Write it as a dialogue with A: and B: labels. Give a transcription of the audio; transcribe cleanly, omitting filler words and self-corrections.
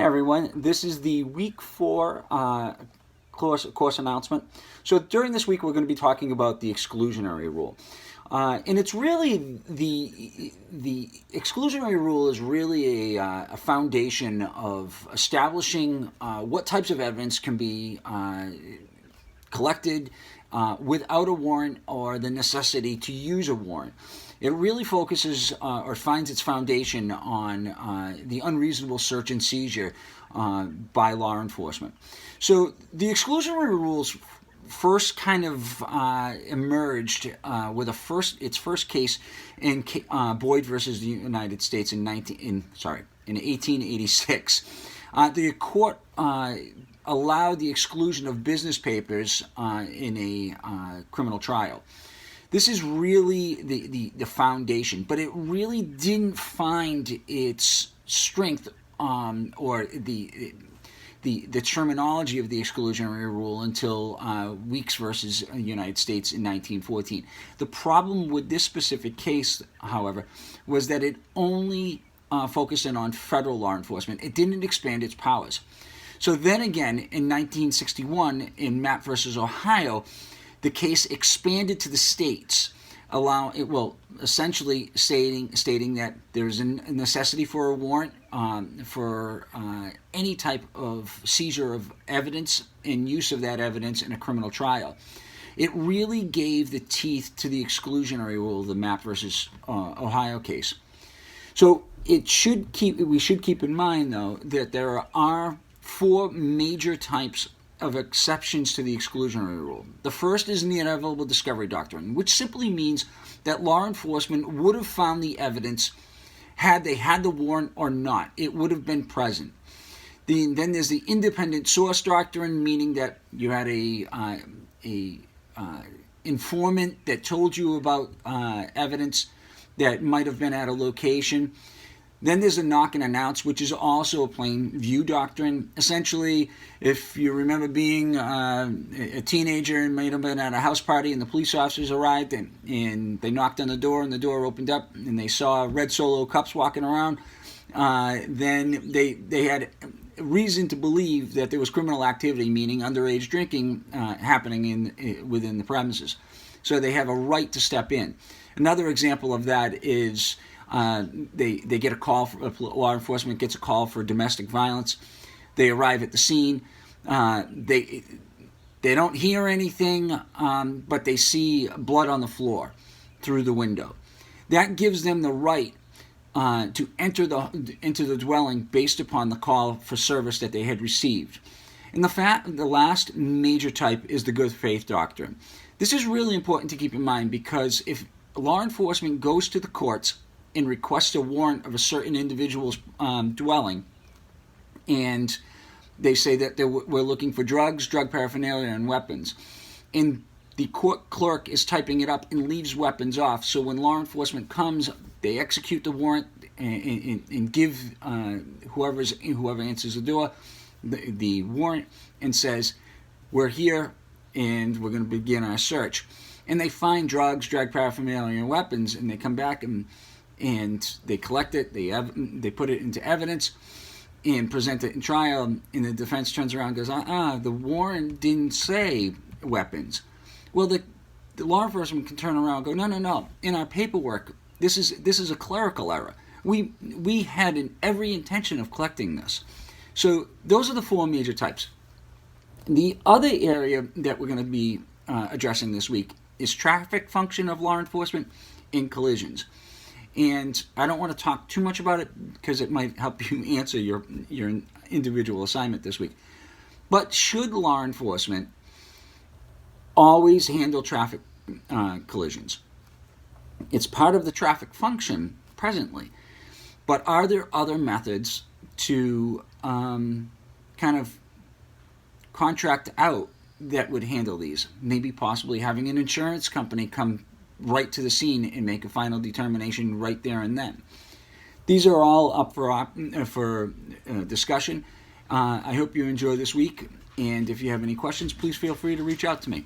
A: everyone. This is the week 4 course announcement. So during this week, we're going to be talking about the exclusionary rule. And it's really the exclusionary rule is really a foundation of establishing what types of evidence can be collected without a warrant or the necessity to use a warrant. It really focuses or finds its foundation on the unreasonable search and seizure by law enforcement. So the exclusionary rules first kind of emerged with its first case in Boyd versus the United States in 1886. The court allowed the exclusion of business papers in a criminal trial. This is really the foundation, but it really didn't find its strength or the terminology of the exclusionary rule until Weeks versus the United States in 1914. The problem with this specific case, however, was that it only focused in on federal law enforcement. It didn't expand its powers. So then again, in 1961, in Mapp versus Ohio, the case expanded to the states, essentially stating that there's a necessity for a warrant for any type of seizure of evidence and use of that evidence in a criminal trial. It really gave the teeth to the exclusionary rule of the Mapp versus Ohio case. So we should keep in mind, though, that there are 4 major types of exceptions to the exclusionary rule. The first is the inevitable discovery doctrine, which simply means that law enforcement would have found the evidence had they had the warrant or not. It would have been present. Then there's the independent source doctrine, meaning that you had a informant that told you about evidence that might have been at a location. Then there's a knock and announce, which is also a plain view doctrine. Essentially, if you remember being a teenager and might have been at a house party and the police officers arrived and they knocked on the door and the door opened up and they saw red Solo cups walking around, then they had reason to believe that there was criminal activity, meaning underage drinking, happening within the premises. So they have a right to step in. Another example of that is they get a call, law enforcement gets a call for domestic violence. They arrive at the scene. They don't hear anything, but they see blood on the floor through the window. That gives them the right to enter into the dwelling based upon the call for service that they had received. And the last major type is the good faith doctrine. This is really important to keep in mind because if law enforcement goes to the courts and request a warrant of a certain individual's dwelling, and they say that we're looking for drugs, drug paraphernalia, and weapons, and the court clerk is typing it up and leaves weapons off. So when law enforcement comes, they execute the warrant and give whoever answers the door the warrant and says, "We're here and we're going to begin our search." And they find drugs, drug paraphernalia, and weapons, and they come back and they collect it, they put it into evidence and present it in trial, and the defense turns around and goes, the warrant didn't say weapons. Well, the law enforcement can turn around and go, no, in our paperwork, this is a clerical error. We had every intention of collecting this. So those are the 4 major types. The other area that we're going to be addressing this week is traffic function of law enforcement in collisions. And I don't want to talk too much about it because it might help you answer your individual assignment this week. But should law enforcement always handle traffic collisions? It's part of the traffic function presently. But are there other methods to kind of contract out that would handle these? Maybe possibly having an insurance company come right to the scene and make a final determination right there and then. These are all up for discussion. I hope you enjoy this week, and if you have any questions, please feel free to reach out to me.